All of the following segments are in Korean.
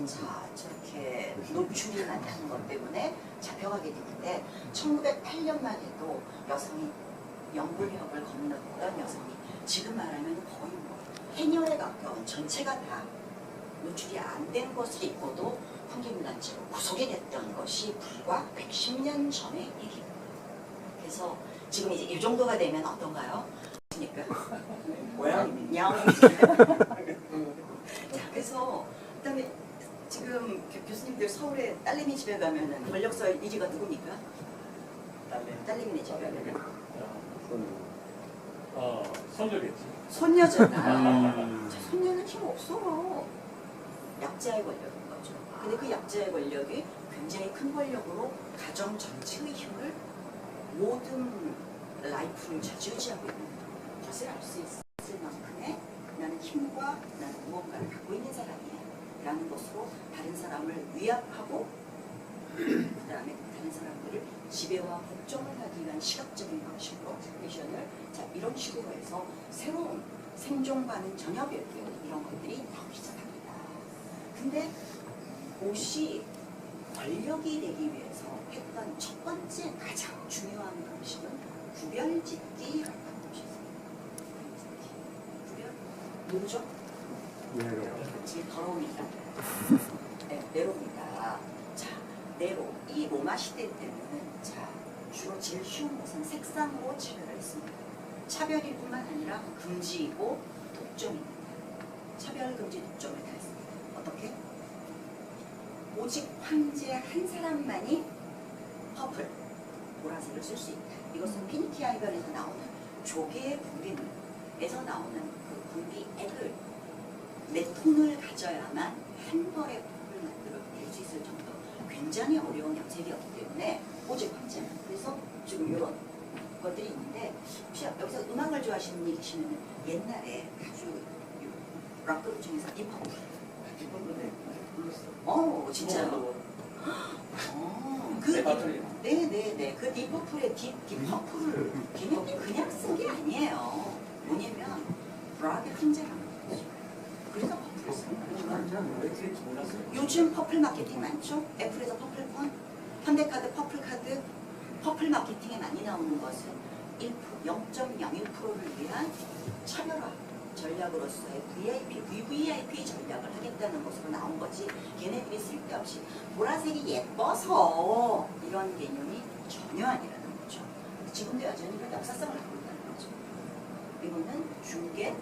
자, 저렇게 노출이 많다는 것 때문에 잡혀가게 되는데 1908년만 해도 여성이 영불협을 건넜던 여성이 지금 말하면 거의 뭐 해녀에 가까운 전체가 다 노출이 안 된 것을 입고도 황금단체로 구속이 됐던 것이 불과 110년 전의 얘기입니다. 그래서 지금 이제 이 정도가 되면 어떤가요? 그러니까 고양이. 자, 그래서 그다음에 지금 교수님들 서울에 딸내미 집에 가면은 권력서 1위가 누굽니까? 딸내미네 집에 가면은 손녀겠지. 손녀잖아. 자, 손녀는 힘 없어. 약자의 권력인 거죠. 근데 그 약자의 권력이 굉장히 큰 권력으로 가정 전체의 힘을 모든 라이프를 좌지우지하고 있는 것을 알 수 있을 만큼의 나는 힘과 나는 무언가를 갖고 있는 사람이야 라는 것으로 다른 사람을 위압하고 그 다음에 다른 사람들을 지배와 복종을 하기 위한 시각적인 방식으로 패션을 자 이런 식으로 해서 새로운 생존과는 전혀 별개의 이런 것들이 나오기 시작합니다. 근데 옷이 권력이 되기 위해서 했던 첫 번째 가장 중요한 방식은 구별짓기라고 하는 것이 있습니다. 구별? 누구죠? 그렇지, 더러우니까. 네, 네로입니다. 자, 네로. 이 로마 시대 때는 자, 주로 제일 쉬운 것은 색상으로 차별을 했습니다. 차별일 뿐만 아니라 금지이고 독점입니다. 차별, 금지, 독점을 다 했습니다. 어떻게? 오직 황제 한 사람만이 퍼플, 보라색을 쓸 수 있다. 이것은 피니키아 해변에서 나오는 조개의 분비물에서 나오는 그 분비액을 몇 톤을 가져야만 한 벌의 퍼플을 만들어낼 수 있을 정도 굉장히 어려운 양색이었기 때문에 오직 황제만. 그래서 지금 이런 것들이 있는데 혹시 여기서 음악을 좋아하시는 분이 계시면 옛날에 아주 락그룹 중에서 딥퍼플 진짜요? 네네네. 그 딥퍼플의 딥퍼플을 걔네들이 그냥 쓴 게 아니에요. 뭐냐면 락의 황제라는 거죠. 그래서 퍼플을 쓴 거예요. 요즘 퍼플 마케팅 많죠? 애플에서 퍼플폰, 현대카드 퍼플카드, 퍼플 마케팅에 많이 나오는 것은 0.01%를 위한 차별화 전략으로서의 VVIP 전략을 하겠다는 것으로 나온 거지 걔네들이 쓸데없이 보라색이 예뻐서 이런 개념이 전혀 아니라는 거죠. 지금도 여전히 그 역사성을 갖고 있다는 거죠. 이거는 중계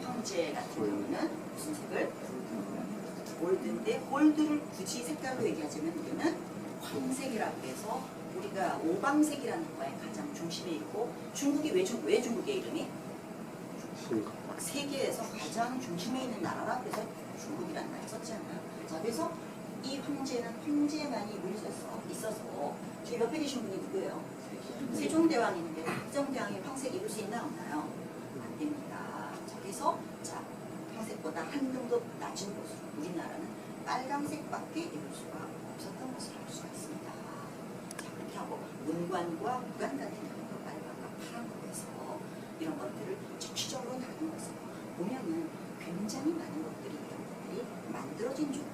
형제 같은 경우는 무슨 색을? 골드인데 골드를 굳이 색깔로 얘기하자면 우리는 황색이라고 해서 우리가 오방색이라는 거에 가장 중심에 있고 중국이 왜 중국의 이름이? 세계에서 가장 중심에 있는 나라라 그래서 중국이라는 말을 썼잖아요. 자, 그래서 이 황제는 황제만이 있어서 저희 옆에 계신 분이 누구예요? 세종대왕인데 세종대왕이 황색 입을 수 있나 없나요? 안 됩니다. 자, 그래서 자, 황색보다 한 등급 낮은 곳으로 우리나라는 빨강색밖에 입을 수가 없었던 것을 알 수가 있습니다. 자, 그렇게 하고 문관과 무관 같은 경우도 빨강과 파란으로 해서 이런 것들을 적시적으로 다룬 것을 보면은 굉장히 많은 것들이 이런 것들이 만들어진 종류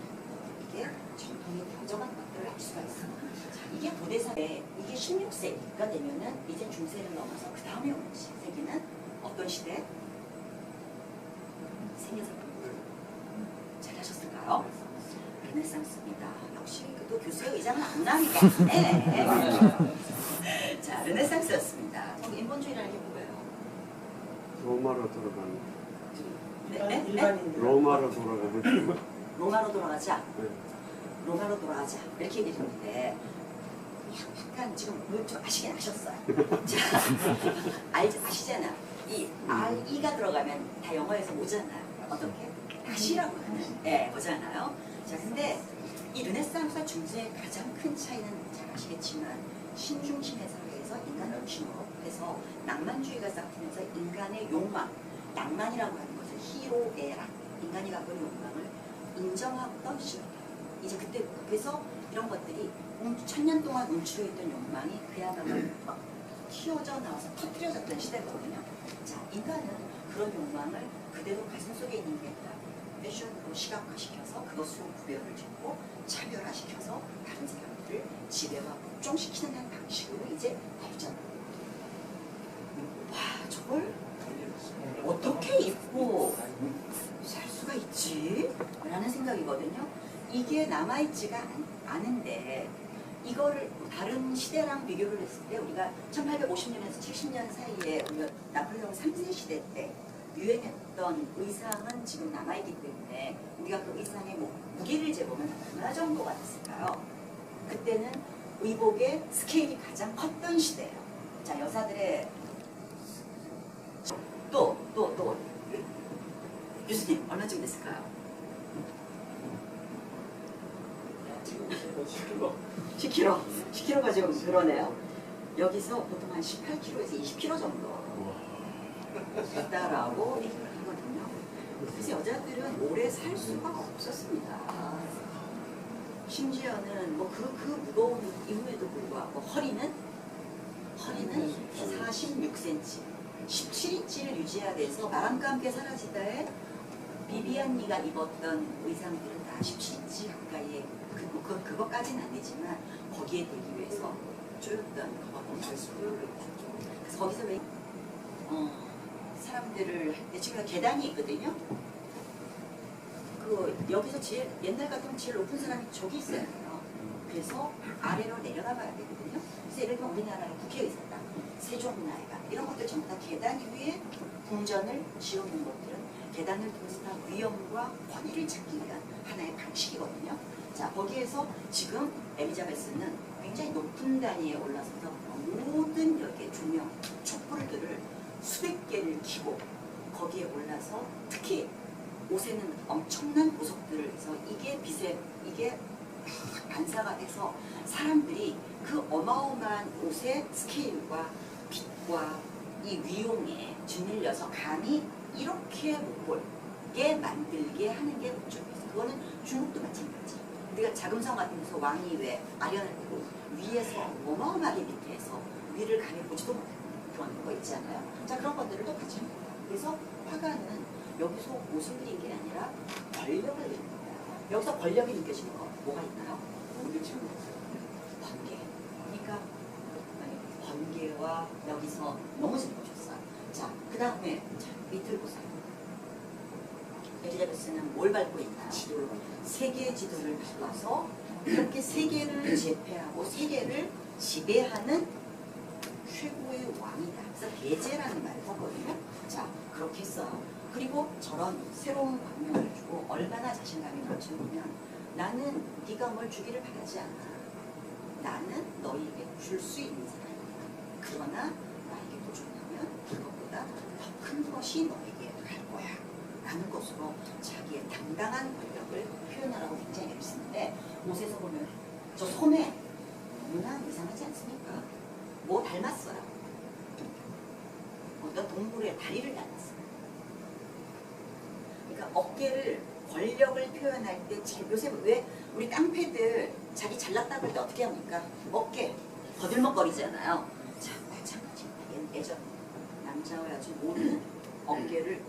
이게 전통이 다져간 것들을 알 수가 있습니다. 자, 이게 고대사회 이게 16세기가 되면은 이제 중세를 넘어서 그 다음에 오는 세기는 어떤 시대? 생겨서 잘하셨을까요? 르네상스입니다. 역시 또 교수의 의장은 안 나니까. 자, 르네상스였습니다. 인본주의라는 게 뭐예요? 로마로 돌아가는. 로마로 돌아가자. 네. 로마로 돌아가자. 이렇게 얘기를 했는데 약간 지금 좀 아시긴 아셨어요. 자, 아시잖아. 이 R이가 들어가면 다 영어에서 오잖아요. 어떻게? 다시라고 하는 오잖아요. 자, 근데 이 르네상스와 중세의 가장 큰 차이는 잘 아시겠지만 신중심의 사회에서 인간을 중심으로 해서 낭만주의가 싹트면서 인간의 욕망, 낭만이라고 하는 것을 희로애락, 인간이 갖고 있는 욕망을 인정하던 시대예요. 이제 그때부터 그래서 이런 것들이 1000년 동안 움츠려있던 욕망이 그야말로 막 튀어져 나와서 터뜨려졌던 시대거든요. 자, 인간은 그런 욕망을 그대로 가슴 속에 있는 게 아니라 패션으로 시각화시켜서 그것으로 구별을 짓고 차별화시켜서 다른 사람들을 지배와 복종시키는 한 방식으로 이제 발전. 와, 저걸 어떻게 입고 살 수가 있지? 라는 생각이거든요. 이게 남아있지가 않은데 이거를 다른 시대랑 비교를 했을 때 우리가 1850년에서 70년 사이에 우리가 나폴레옹 3세 시대 때 유행했던 의상은 지금 남아있기 때문에 우리가 그 의상의 무게를 재보면 얼마 정도가 됐을까요? 그때는 의복의 스케일이 가장 컸던 시대예요. 자, 여사들의 또 교수님 얼마쯤 됐을까요? 지금 10kg. 10kg가 지금 늘어네요. 여기서 보통 한 18kg에서 20kg 정도 됐다라고 얘기를 하거든요. 그래서 여자들은 오래 살 수가 없었습니다. 심지어는 뭐 그 무거운 이후에도 불구하고 허리는 46cm, 17인치를 유지해야 돼서 바람과 함께 사라지다에 비비안니가 입었던 의상들은 다 17인치 가까이에 그거까지는 아니지만 거기에 되기 위해서 쪼였던 거거든요. 그래서 거기서 왜 사람들을 할 때 지금 계단이 있거든요. 여기서 제일 옛날 같으면 제일 높은 사람이 저기 있어요. 그래서 아래로 내려가 봐야 되거든요. 그래서 예를 들면 우리나라의 국회의사다, 세종나이가 이런 것들 전부 다 계단 위에 궁전을 지어놓은 것들은 계단을 통해서 다 위엄과 권위를 찾기 위한 하나의 방식이거든요. 자, 거기에서 지금 엘리자베스는 굉장히 높은 단위에 올라서서 모든 여기에 조명, 촛불들을 수백 개를 켜고 거기에 올라서 특히 옷에는 엄청난 보석들을 해서 이게 반사가 돼서 사람들이 그 어마어마한 옷의 스케일과 빛과 이 위용에 짓눌려서 감히 이렇게 못 볼게 만들게 하는 게 목적이었어요. 그거는 중국도 마찬가지. 우리가 자금성 같은 데서 왕이 왜 아련을 대고 위에서 어마어마하게 밑에서 위를 가려보지도 못하는 그런 거 있잖아요. 자, 그런 것들을 똑같이 합니다. 그래서 화가는 여기서 옷을 그린 게 아니라 권력을 그린 거예요. 여기서 권력이 느껴지는 거 뭐가 있나요? 번개. 그러니까 번개와 여기서 너무 잘 보셨어요. 자, 그 다음에 밑을 보세요. 엘리자베스는 뭘 밟고 있나요? 세계의 지도를 밟아서 이렇게 세계를 제패하고 세계를 지배하는 최고의 왕이다. 그래서 대제라는 말을 하거든요. 자, 그렇게 했어요. 그리고 저런 새로운 광명을 주고 얼마나 자신감이 넘치냐면 나는 네가 뭘 주기를 바라지 않아. 나는 너에게 줄 수 있는 사람이야. 그러나 나에게 또 준다면 그것보다 더 큰 것이 너에게 갈 거야. 라는 것으로 자기의 당당한 권력을 표현하라고 굉장히 애를 쓰는데 옷에서 보면 저 소매 너무나 이상하지 않습니까? 뭐 닮았어요. 어떤 동물의 다리를 닮았어요. 그러니까 어깨를 권력을 표현할 때 요새 왜 우리 깡패들 자기 잘났다 그럴 때 어떻게 합니까? 어깨 거들먹거리잖아요. 자, 마찬가지입니다. 예전 남자와 여자 모두는 어깨를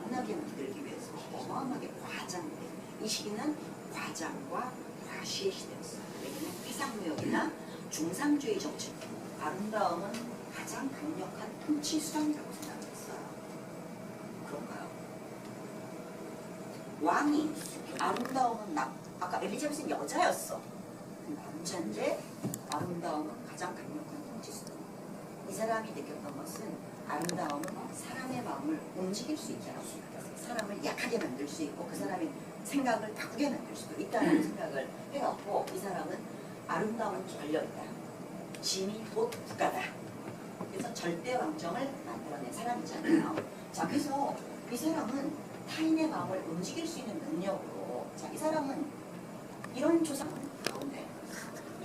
워낙에 만들기 위해서 어마어마하게 과장돼. 이 시기는 과장과 과시의 시대였어요. 왜냐하면 회상무역이나 중상주의 정책, 아름다움은 가장 강력한 통치 수단이라고 생각했어요. 그런가요? 왕이 아름다움은 아까 엘리자베스는 여자였어. 남자인데 아름다움은 가장 강력한 통치 수단. 이 사람이 느꼈던 것은 아름다움은 사람의 마음을 움직일 수 있다고 생각했어요. 사람을 약하게 만들 수 있고 그 사람의 생각을 바꾸게 만들 수도 있다는 생각을 해왔고 이 사람은 아름다움은 권력이다. 짐이 곧 국가다. 그래서 절대 왕정을 만들어낸 사람이잖아요. 자, 그래서 이 사람은 타인의 마음을 움직일 수 있는 능력으로 자, 이 사람은 이런 조상 가운데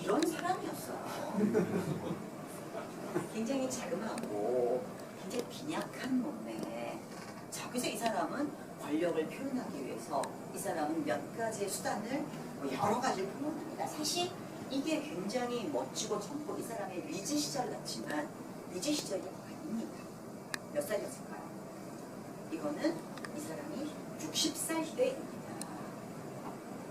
이런 사람이었어요. 굉장히 자그마하고 굉장히 빈약한 몸매. 자, 그래서 이 사람은 권력을 표현하기 위해서 이 사람은 몇 가지의 수단을 여러 가지를 동원합니다. 사실 이게 굉장히 멋지고 젊고 이 사람의 리즈 시절 같지만 리즈 시절이 아닙니다. 몇 살이었을까요? 이거는 이 사람이 60살 시대입니다.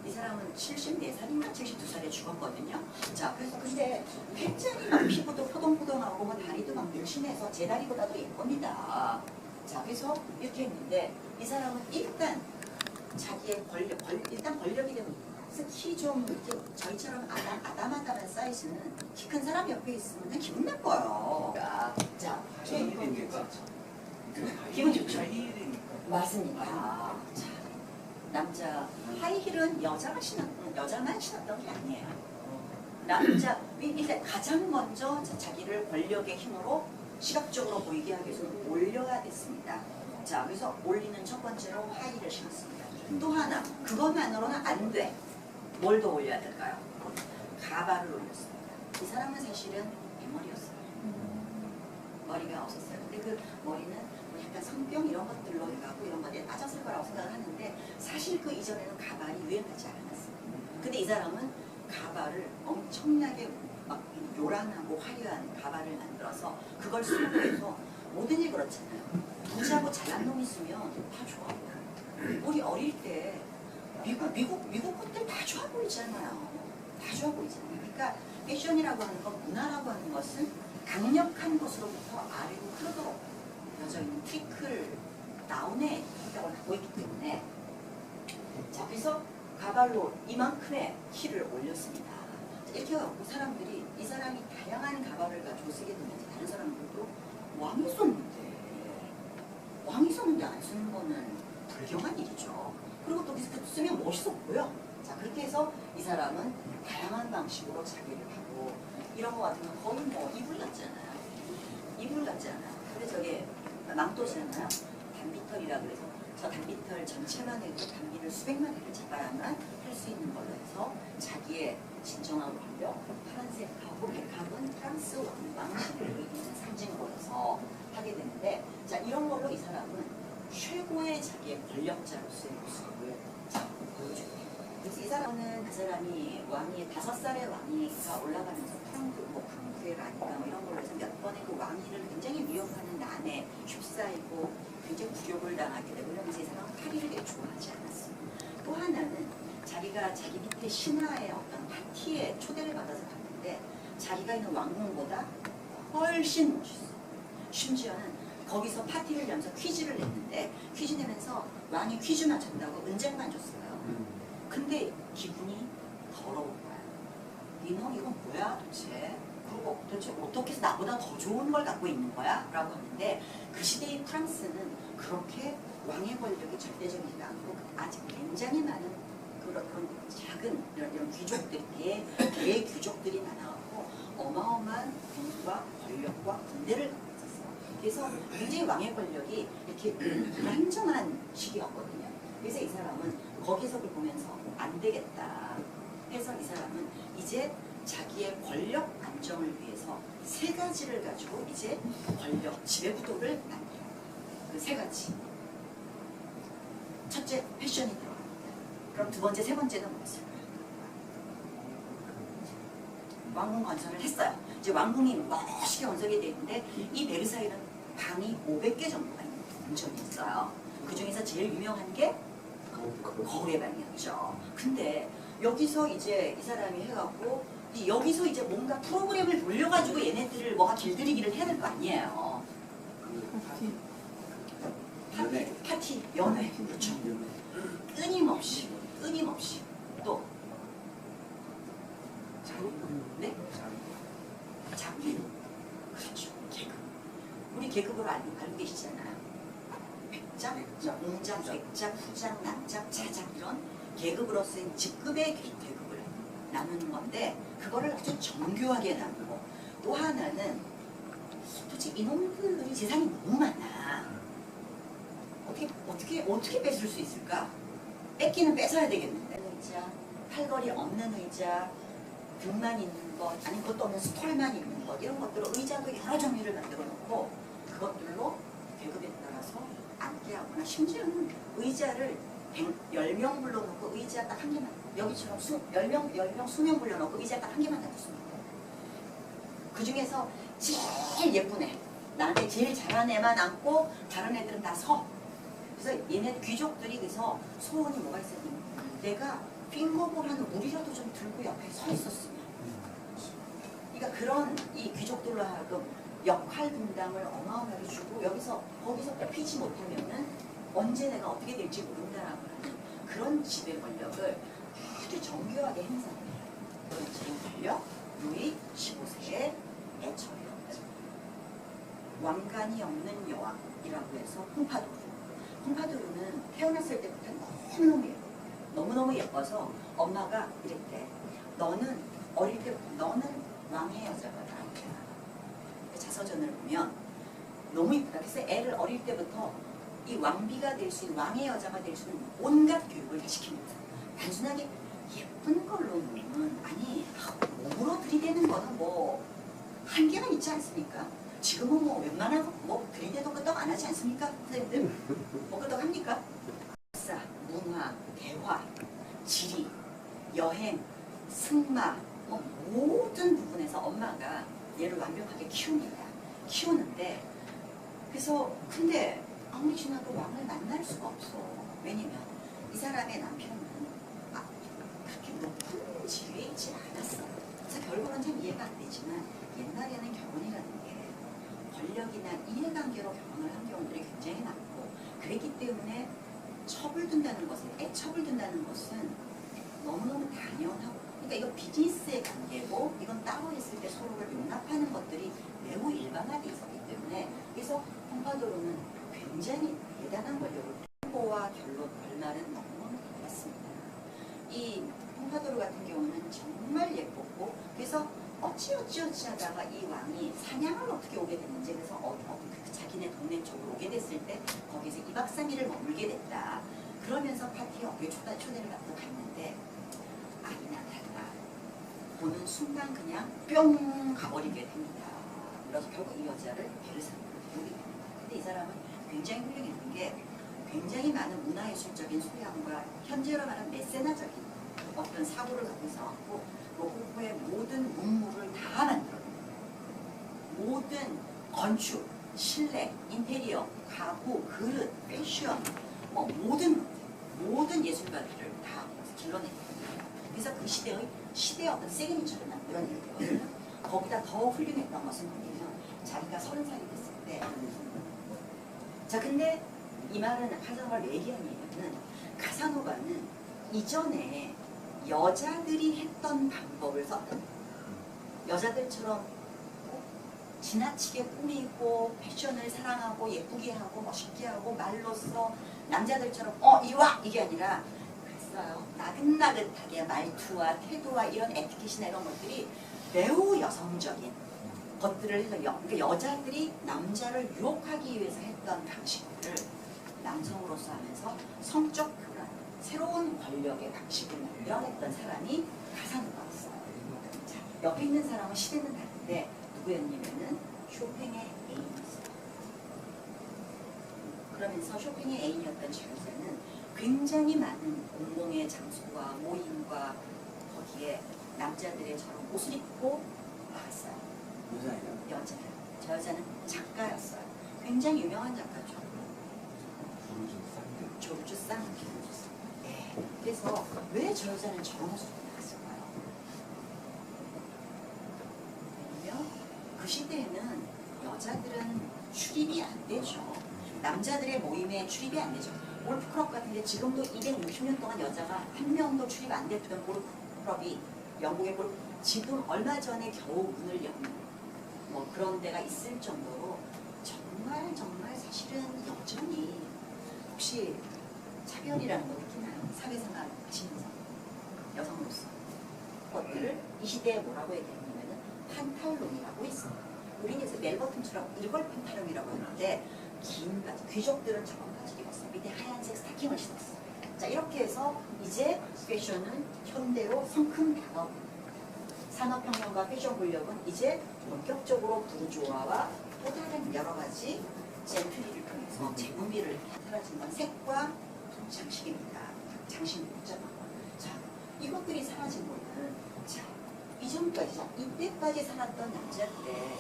이 사람은 74살인가 72살에 죽었거든요. 자, 그래서 근데 굉장히 막 피부도 포동포동하고 뭐 다리도 막 늘씬해서 제 다리보다도 예쁩니다. 자, 그래서 이렇게 했는데 이 사람은 일단 자기의 일단 권력이 되면 키 좀 이렇게 저희처럼 아담아담한 사이즈는 키 큰 사람 옆에 있으면 그냥 기분 나빠요. 자, 하이힐인 게 진짜. 기분 좋죠? 하이힐이니까. 맞습니다. 자, 남자 하이힐은 여자만 신었던 게 아니에요. 남자 일단 가장 먼저 자기를 권력의 힘으로 시각적으로 보이게 하기 위해서는 올려야 됐습니다. 자, 그래서 올리는 첫 번째로 하이힐을 신었습니다. 또 하나, 그것만으로는 안 돼. 뭘 더 올려야 될까요? 가발을 올렸습니다. 이 사람은 사실은 대머리였어요. 머리가 없었어요. 근데 그 머리는 뭐 약간 성병 이런 것들로 해가고 이런 것에 빠졌을 거라고 생각을 하는데 사실 그 이전에는 가발이 유행하지 않았어요. 근데 이 사람은 가발을 엄청나게 막 요란하고 화려한 가발을 만들어서 그걸 쓰고 해서 모든이 그렇잖아요. 부자고 잘난 놈 있으면 다 좋아 보여요. 우리 어릴 때 미국 것들 다 좋아 보이잖아요. 다 좋아 보이잖아요. 그러니까 패션이라고 하는 것, 문화라고 하는 것은 강력한 것으로부터 아래로 흐르도록 되어져 있는 트리클 다운의 성격을 갖고 있기 때문에 자, 그래서 가발로 이만큼의 키를 올렸습니다. 이렇게 해갖고 사람들이 이 사람이 다양한 가발을 가지고 쓰게 되면서 다른 사람들도 왕이 썼는데 안 쓰는 거는 불경한 일이죠. 그리고 또 쓰면 멋있어 보여. 자, 그렇게 해서 이 사람은 다양한 방식으로 자기를 하고 이런 거 같으면 거의 뭐 이불 같잖아요. 근데 저게 망토잖아요. 단비털이라 그래서 저 단비털 전체만 해도 단비를 수백만 개를 잡아야만 할 수 있는 걸로 해서 자기의 진정한 권력, 파란색하고 백합은 프랑스 왕실을 의미하는 상징으로 해서 하게 되는데 자, 이런 걸로 이 사람은 최고의 자기의 권력자로서의 모습을 보여줘요. 그래서 이 사람은 그 사람이 왕이 5살의 왕이가 올라가면서 프랑크라니까 뭐 이런 걸로 해서 몇 번의 그 왕위를 굉장히 위협하는 난에 휩싸이고 굉장히 굴욕을 당하게 되고 이러면서 이 사람은 파리를 되게 좋아하지 않았어요. 또 하나는 자기가 자기 밑에 신하의 어떤 파티에 초대를 받아서 갔는데 자기가 있는 왕궁보다 훨씬 멋있어. 심지어는 거기서 파티를 열면서 퀴즈를 냈는데 퀴즈 내면서 왕이 퀴즈 맞췄다고 은쟁만 줬어요. 근데 기분이 더러운 거야. 니놈 이건 뭐야 도대체? 그리고 도대체 어떻게 해서 나보다 더 좋은 걸 갖고 있는 거야? 라고 하는데 그 시대의 프랑스는 그렇게 왕의 권력이 절대적이지 않고 아직 굉장히 많은 그런 작은 이런 귀족들이 대귀족들이 많아갖고 어마어마한 돈과 권력과 군대를 갖고 있었어요. 그래서 굉장히 왕의 권력이 이렇게 불안정한 시기였거든요. 그래서 이 사람은 거기서 그걸 보면서 안 되겠다 해서 이 사람은 이제 자기의 권력 안정을 위해서 3가지를 가지고 이제 권력 지배구도를 만들어요. 그 3가지. 첫째, 패션이 들어갑니다. 그럼 두 번째, 세 번째는 뭐였을까요? 왕궁 건설을 했어요. 이제 왕궁이 멋있게 건설이 되어 있는데 이 베르사유는 방이 500개 정도가 있는 궁전이 있어요. 그 중에서 제일 유명한 게 거울의 방이었죠. 근데 여기서 이제 이 사람이 해갖고 여기서 이제 뭔가 프로그램을 돌려가지고 얘네들을 뭐가 길들이기를 해야 될 거 아니에요. 파티, 연회, 그렇죠. 끊임없이 또 네? 장기, 그렇죠. 계급. 우리 계급으로 알고 계시잖아요. 백작, 웅작, 백작, 후작, 남작, 자작 이런 계급으로서의 직급의 계급을 나누는 건데 그거를 아주 정교하게 나누고 또 하나는 도대체 이놈들이 세상에 너무 많아. 어떻게 뺏을 수 있을까? 뺏기는 뺏어야 되겠는데 의자, 팔걸이 없는 의자, 등만 있는 것, 아니 그것도 없는 스톨만 있는 것 이런 것들로 의자도 여러 종류를 만들어 놓고 그것들로 계급에 따라서 앉게 하거나 심지어는 의자를 10명 불러놓고 의자 딱 한 개만 여기처럼 10명 수명 불러놓고 의자 딱 한 개만 놔뒀습니다. 그 중에서 제일 예쁜 애 나한테 제일 잘하는 애만 앉고 다른 애들은 다 서. 그래서 얘네 귀족들이 그래서 소원이 뭐가 있었냐면 내가 핑거볼하는 물이라도 좀 들고 옆에 서 있었으면. 그러니까 그런 이 귀족들로 하여금 역할 분담을 어마어마하게 주고 여기서 거기서 뽑히지 못하면은 언제 내가 어떻게 될지 모른다라고 하는 그런 지배 권력을 아주 정교하게 행사해요. 지배 권력 루이 15세의 애처예요. 왕관이 없는 여왕이라고 해서 퐁파도르. 퐁파도르는 태어났을 때부터 너무너무 예뻐요. 너무너무 예뻐서 엄마가 이랬대. 너는 어릴 때부터 너는 왕의 여자가 나오잖아. 자서전을 보면 너무 이쁘다. 그래서 애를 어릴 때부터 이 왕비가 될 수 있는 왕의 여자가 될 수 있는 온갖 교육을 다 시킵니다. 단순하게 예쁜 걸로는 아니 몸으로 들이대는 거는 뭐 한계는 있지 않습니까? 지금은 뭐 웬만한 뭐 들이대도 끄떡 안 하지 않습니까? 선생님들? 뭐 끄떡 합니까? 역사, 문화, 대화, 지리, 여행, 승마 뭐 모든 부분에서 엄마가 얘를 완벽하게 키웁니다. 키우는데 그래서 근데 아무리 지나도 왕을 만날 수가 없어. 왜냐면 이 사람의 남편은 그렇게 높은 지위에 있지 않았어. 그래서 결국은 참 이해가 안 되지만 옛날에는 결혼이라는 게 권력이나 이해관계로 결혼을 한 경우들이 굉장히 많고 그랬기 때문에 첩을 둔다는 것은 애첩을 둔다는 것은 너무너무 당연하고 그러니까 이거 비즈니스의 관계고 이건 따로 있을 때 서로를 용납하는 것들이 매우 일반화되어 있었기 때문에 그래서 퐁파도르는 굉장히 대단한 권력을 후보와 결말은 너무 달랐습니다. 이 퐁파도르 같은 경우는 정말 예뻤고 그래서 어찌어찌 하다가 이 왕이 사냥을 어떻게 오게 됐는지 그래서 자기네 동네 쪽으로 오게 됐을 때 거기서 2박 3일을 머물게 됐다. 그러면서 파티에 어떻게 초대를 받고 갔는데 아니나 다르나 보는 순간 그냥 뿅 가버리게 됩니다. 그래서 결국 이 여자를 베르사유로 데려오게 됩니다. 근데 이 사람은 굉장히 훌륭했던 게 굉장히 많은 문화예술적인 소양과 현재로 말하는 메세나적인 어떤 사고를 갖고 있어갖고 로코코의 모든 문물을 다 만들어냅니다. 모든 건축, 실내, 인테리어, 가구, 그릇, 패션 뭐 모든 예술가들을 다 길러냈거든요. 그래서 그 시대의 어떤 세그니처를 만들어내거든요. 거기다 더 훌륭했던 것은 뭐냐면 자기가 30살이 됐을 때 자 근데 이 말은 카사노바를 왜 얘기하냐면은 카사노바는 이전에 여자들이 했던 방법을 썼던 여자들처럼 지나치게 꾸미고 패션을 사랑하고 예쁘게 하고 멋있게 하고 말로써 남자들처럼 이리 와 이게 아니라 그랬어요. 나긋나긋하게 말투와 태도와 이런 에티켓이나 이런 것들이 매우 여성적인 것들을 해서 그러니까 여자들이 남자를 유혹하기 위해서 했던 방식들을 남성으로서 하면서 성적 교란, 새로운 권력의 방식을 만들어냈던 사람이 카사노바였어요. 자, 옆에 있는 사람은 시대는 다른데 누구였냐면은 쇼팽의 애인이었어요. 그러면서 쇼팽의 애인이었던 제르사는 굉장히 많은 공공의 장소와 모임과 거기에 남자들의 저런 옷을 입고 나갔어요. 여자예요. 저 여자는 작가였어요. 굉장히 유명한 작가죠. 조르주 쌍피. 네. 그래서 왜 저 여자는 저런 옷을 입고 나갔을까요? 왜냐면 그 시대에는 여자들은 출입이 안 되죠. 남자들의 모임에 출입이 안 되죠. 골프클럽 같은데 지금도 260년 동안 여자가 한 명도 출입 안 됐던 골프클럽이 영국의 지금 얼마 전에 겨우 문을 연 뭐 그런 데가 있을 정도로 정말 사실은 여전히 혹시 차별이라는 거 느끼나요? 사회생활 하시면서 여성으로서 것들을 이 시대에 뭐라고 얘기하냐면은 판탈론이라고 있어요. 우리는 그래서 멜버튼처럼 일벌 판탈론이라고 하는데 긴 바지, 귀족들은 저런 바지를 입었어요. 밑에 하얀색 스타킹을 신었어요. 자 이렇게 해서 이제 패션은 현대로 성큼 산업혁명과 패션 권력은 이제 본격적으로 부르주아와 또 다른 여러 가지 젠트리를 통해서 재분비를 사라진 건 색과 장식입니다. 장식 목자만. 자, 이것들이 사라진 거는 자, 이전까지 이때까지 살았던 남자들의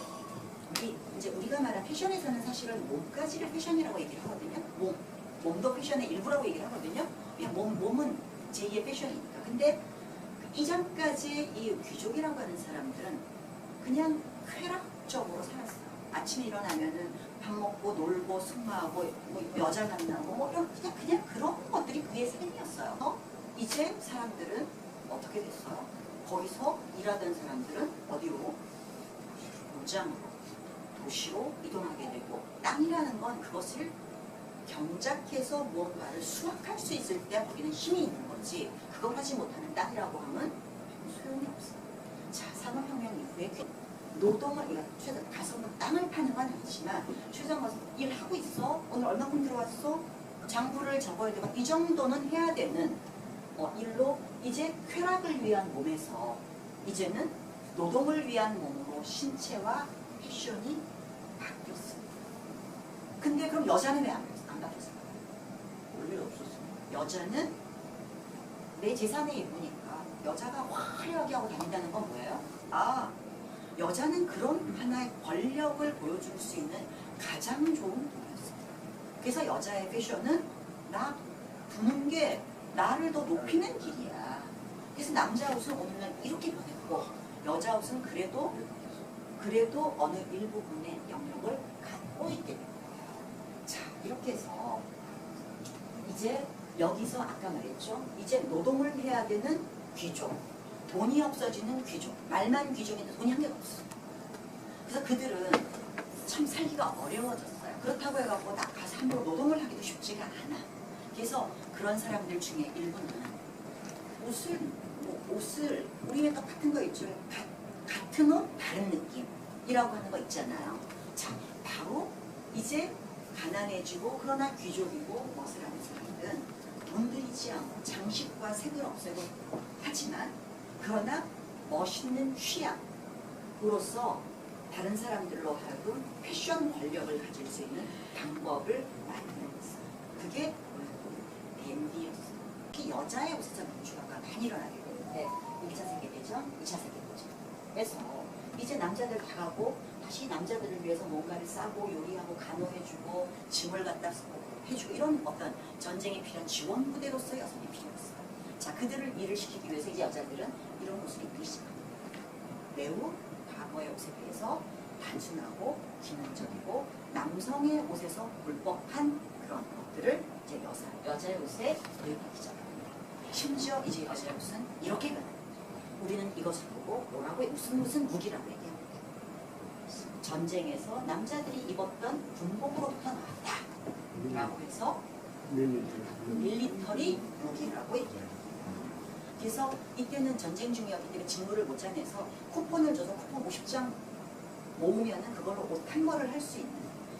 이제 우리가 말한 패션에서는 사실은 몸까지를 패션이라고 얘기를 하거든요. 몸. 몸도 패션의 일부라고 얘기를 하거든요. 그냥 몸은 제2의 패션이니까. 근데 이전까지 이 귀족이라고 하는 사람들은 그냥 쾌락적으로 살았어요. 아침에 일어나면은 밥 먹고 놀고 승마하고 뭐 여자 만나고 뭐 이런 그냥 그런 것들이 그의 삶이었어요. 이제 사람들은 어떻게 됐어요? 거기서 일하던 사람들은 어디로? 고장으로, 도시로 이동하게 되고, 땅이라는 건 그것을 경작해서 무언가를 수확할 수 있을 때 거기는 힘이 있는 거지, 그걸 하지 못하는 땅이라고 하면 소용이 없어요. 자, 산업혁명 이후에 노동을, 최근 가서 뭐 땅을 파는 건 아니지만 최소한 가서 일하고 있어, 오늘 얼마큼 들어왔어, 장부를 적어야 되고, 이 정도는 해야 되는 일로 이제 쾌락을 위한 몸에서 이제는 노동을 위한 몸으로 신체와 패션이 바뀌었습니다. 근데 그럼 여자는 왜 안 바뀌었어요? 원래 없었어요. 여자는 내 재산의 일부니까 여자가 화려하게 하고 다닌다는 건 뭐예요? 아, 여자는 그런 하나의 권력을 보여줄 수 있는 가장 좋은 도구였습니다. 그래서 여자의 패션은 나 부는 게 나를 더 높이는 길이야. 그래서 남자 옷은 오늘날 이렇게 변했고, 여자 옷은 그래도 어느 일부분의 영역을 갖고 있게 된 거예요. 자, 이렇게 해서 이제 여기서 아까 말했죠. 이제 노동을 해야 되는 귀족, 돈이 없어지는 귀족, 말만 귀족인데 돈이 한 개도 없어. 그래서 그들은 참 살기가 어려워졌어요. 그렇다고 해갖고 나 가서 함부로 노동을 하기도 쉽지가 않아. 그래서 그런 사람들 중에 일부는 옷을 우리는 똑같은 거 있죠. 같은 옷 다른 느낌이라고 하는 거 있잖아요. 자, 바로 이제 가난해지고 그러나 귀족이고 멋을 하는 사람들은 돈 들이지 않고 장식과 색을 없애고, 하지만 그러나 멋있는 취향으로서 다른 사람들로 하여금 패션 권력을 가질 수 있는 방법을 만들어냈어요. 그게 댄디였어요. 특히 여자의 옷에서 민주화가 많이 일어나게 되는데 1차 세계대전, 2차 세계대전. 그래서 이제 남자들 다 가고 다시 남자들을 위해서 뭔가를 싸고 요리하고 간호해주고 짐을 갖다 해주고 이런 어떤 전쟁에 필요한 지원 부대로서 여성이 필요했어요. 자, 그들을 일을 시키기 위해서 이제 여자들은 이런 옷을 입기 시작합니다. 매우 과거의 옷에 비해서 단순하고 기능적이고 남성의 옷에서 불법한 그런 것들을 이제 여자의 옷에 도입하기 시작합니다. 심지어 이제 여자의 옷은 이렇게 변합니다. 우리는 이것을 보고 뭐라고 무슨 무기라고 얘기합니다. 전쟁에서 남자들이 입었던 군복으로부터 나왔다 라고 해서 밀리터리 무기라고 얘기합니다. 그래서 이때는 전쟁 중이었기 때문에 직무를 못 짜내서 쿠폰을 줘서 쿠폰 50장 모으면은 그걸로 옷 한 벌을 할 수 있는,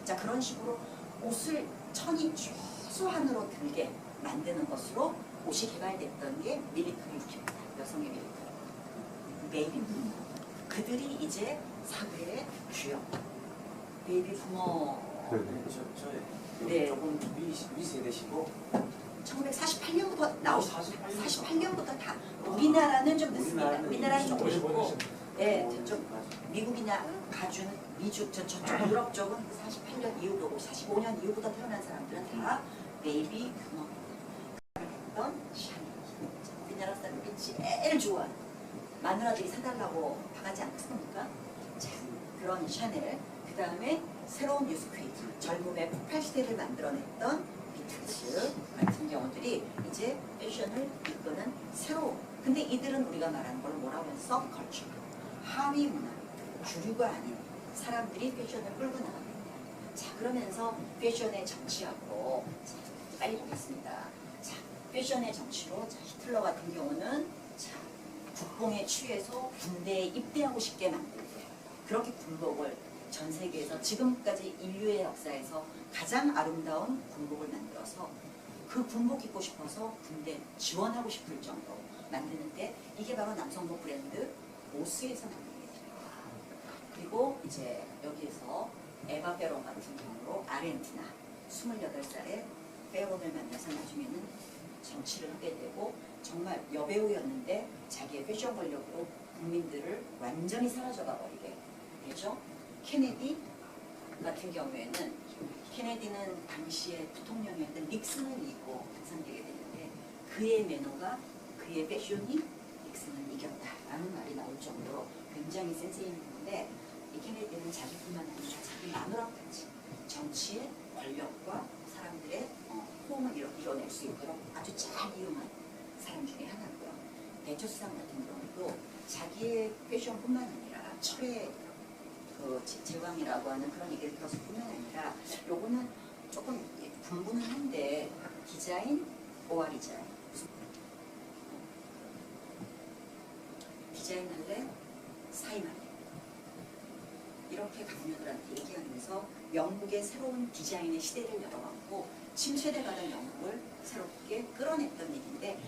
자, 그런 식으로 옷을 천이 최소한으로 들게 만드는 것으로 옷이 개발됐던 게 밀리터리 무기입니다. 여성의 밀리터리. 베이비 부모. 그들이 이제 사회의 주역. 베이비 부모. 네. 조금 위 세대시고 1948년부터 나오고 48 48년부터 다. 우리나라는 좀 늦습니다. 우리나라는 좀 55 늦고, 년. 예, 저쪽 미국이나 가준 미국 저쪽 유럽 쪽은 48년 이후로 45년 이후부터 태어난 사람들은 다 베이비 부모입니다. 했던 샤넬. 우리나라 사람들이 제일 좋아하는, 마누라들이 사달라고 바가지 않겠습니까? 자, 그런 샤넬. 그 다음에 새로운 뉴스크리에이터, 젊음의 폭발 시대를 만들어냈던 비틀즈 같은 경우들이 이제 패션을 이끄는 새로운, 근데 이들은 우리가 말하는 걸 뭐라고 해서 서브컬처, 하위 문화, 주류가 아닌 사람들이 패션을 끌고 나갑니다. 자, 그러면서 패션의 정치하고, 자, 빨리 보겠습니다. 자, 패션의 정치로, 자, 히틀러 같은 경우는 자, 국뽕에 취해서 군대에 입대하고 싶게 만들고, 그렇게 군복을 전 세계에서 지금까지 인류의 역사에서 가장 아름다운 군복을 만들어서 그 군복 입고 싶어서 군대 지원하고 싶을 정도로 만드는데, 이게 바로 남성복 브랜드 모스에서 만들게 됩니다. 그리고 이제 여기에서 에바 페론 같은 경우로 아르헨티나 28살에 페론을 만나서 나중에는 정치를 하게 되고, 정말 여배우였는데 자기의 패션 권력으로 국민들을 완전히 사라져가 버리게 되죠. 케네디 같은 경우에는 케네디는 당시에 부통령이었던 닉슨을 이기고 당선되게 되는데 그의 매너가 그의 패션이 닉슨을 이겼다라는 말이 나올 정도로 굉장히 센스 있는 건데 이 케네디는 자기뿐만 아니라 자기 마누라까지 정치의 권력과 사람들의 호응을 이뤄낼 수 있도록 아주 잘 이용한 사람 중에 하나고요. 대처 수상 같은 경우도 자기의 패션뿐만 아니라 철의 그 제왕이라고 하는 그런 얘기를 들었을 뿐만 아니라 요거는 조금 분분은 한데 디자인, 오아리자인 디자인 할래? 사인할래? 이렇게 강요들한테 얘기하면서 영국의 새로운 디자인의 시대를 열어갔고 침체돼가던 영국을 새롭게 끌어냈던 얘기인데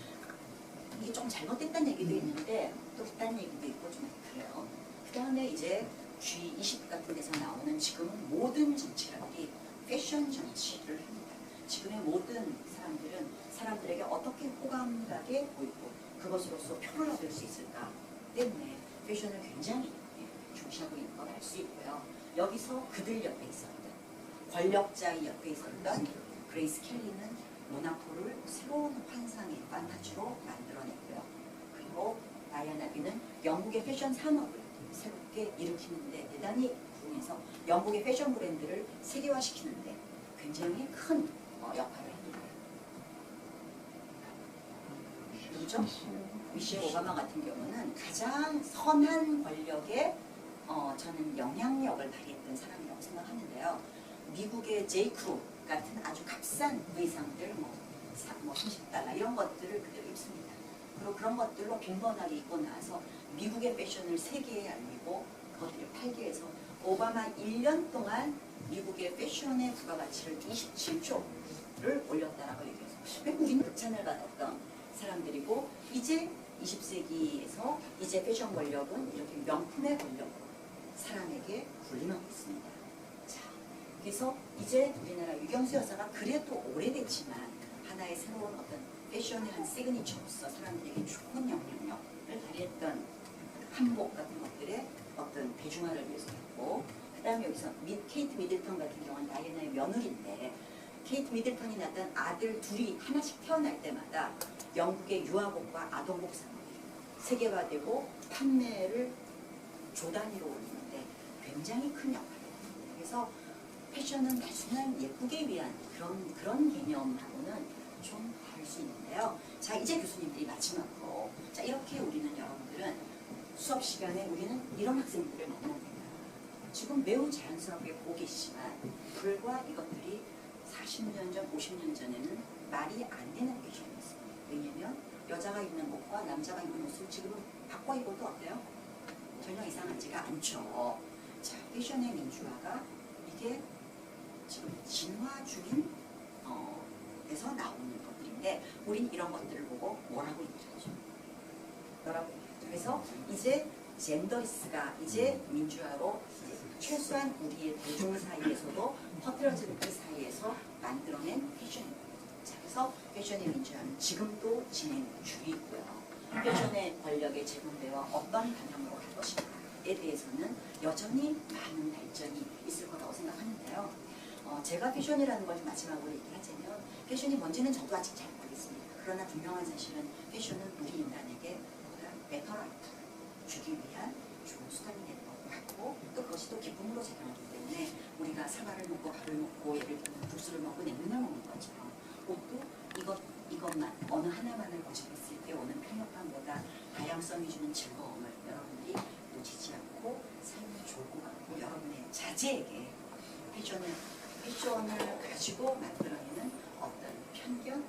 이게 좀 잘못됐다는 얘기도 있는데 또 맞다는 얘기도 있고 좀 그래요. 그 다음에 이제 G20 같은 데서 나오는 지금은 모든 정치라들이 패션 정치를 합니다. 지금의 모든 사람들은 사람들에게 어떻게 호감가게 보이고 그것으로서 표를 얻을 수 있을까 때문에 패션을 굉장히 중시하고 있는 걸 알 수 있고요. 여기서 그들 옆에 있었던 권력자의 옆에 있었던 그레이스 켈리는 모나코를 새로운 환상의 판타지로 만들어냈고요. 그리고 다이아나 비는 영국의 패션 산업을 새롭게 일으키는데 대단히 부응해서 영국의 패션 브랜드를 세계화시키는데 굉장히 큰 역할을 합니다. 그렇죠? 미셸 오바마 같은 경우는 가장 선한 권력에 저는 영향력을 발휘했던 사람이라고 생각하는데요. 미국의 제이크루 같은 아주 값싼 의상들 뭐 30달러 이런 것들을 그대로 입습니다. 그리고 그런 것들로 빈번하게 입고 나서 미국의 패션을 세계에 알리고 그것들을 팔게 해서 오바마 1년 동안 미국의 패션의 부가가치를 27조를 올렸다라고 얘기해서 우리는 극찬을 받았던 사람들이고 이제 20세기에서 이제 패션 권력은 이렇게 명품의 권력으로 사람에게 군림하고 있습니다. 자, 그래서 이제 우리나라 유경수 여사가 그래도 오래됐지만 하나의 새로운 어떤 패션의 한 시그니처로서 사람들에게 좋은 영향력을 발휘했던 한복 같은 것들의 어떤 대중화를 위해서 했고 그 다음에 여기서 케이트 미들턴 같은 경우는 다이애나의 며느리인데 케이트 미들턴이 낳던 아들 둘이 하나씩 태어날 때마다 영국의 유아복과 아동복 산업이 세계화되고 판매를 조단위로 올리는데 굉장히 큰 역할을 합니다. 그래서 패션은 단순한 예쁘게 위한 그런 개념하고는 좀 다를 수 있는데요. 자, 이제 교수님들이 마지막으로 자, 이렇게 우리는 여러분들은 수업 시간에 우리는 이런 학생들을 만납니다. 지금 매우 자연스럽게 보고 계시지만 불과 이것들이 40년 전, 50년 전에는 말이 안 되는 패션이었습니다. 왜냐면 여자가 입는 옷과 남자가 입는 옷을 지금 바꿔 입어도 어때요? 전혀 이상하지가 않죠. 자, 패션의 민주화가 이게 지금 진화 중인 에서 나오는 것들인데 우린 이런 것들을 보고 뭐라고 얘기하죠? 뭐라고 얘기하죠? 그래서 이제 젠더리스가 이제 민주화로 이제 최소한 우리의 대중 사이에서도 퍼뜨려지는 그 사이에서 만들어낸 패션입니다. 자, 그래서 패션의 민주화는 지금도 진행 중이고요. 패션의 권력의 재분배와 어떤 방향으로 갈 것인가에 대해서는 여전히 많은 발전이 있을 거라고 생각하는데요. 제가 패션이라는 걸 마지막으로 얘기하자면 패션이 뭔지는 저도 아직 잘 모르겠습니다. 그러나 분명한 사실은 패션은 우리 인간에게 보다 베터 라이프를 주기 위한 좋은 수단이 되는 것 같고 또 그것이 또 기쁨으로 작용하기 때문에 우리가 사과를 먹고 밥을 먹고 예를 들면 국수를 먹고 냉면을 먹는 것처럼 옷도 이것만 어느 하나만을 고집했을 때 오는 편협함보다 다양성이 주는 즐거움을 여러분들이 놓치지 않고 삶이 좋을 것 같고 여러분의 자제에게 패션을 가지고 만들어내는 어떤 편견,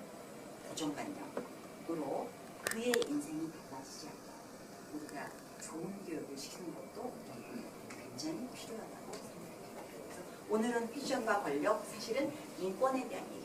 고정관념으로 그의 인생이 달라지지 않고 우리가 좋은 교육을 시키는 것도 굉장히 필요하다고 생각합니다. 그래서 오늘은 패션과 권력, 사실은 인권에 대한 얘기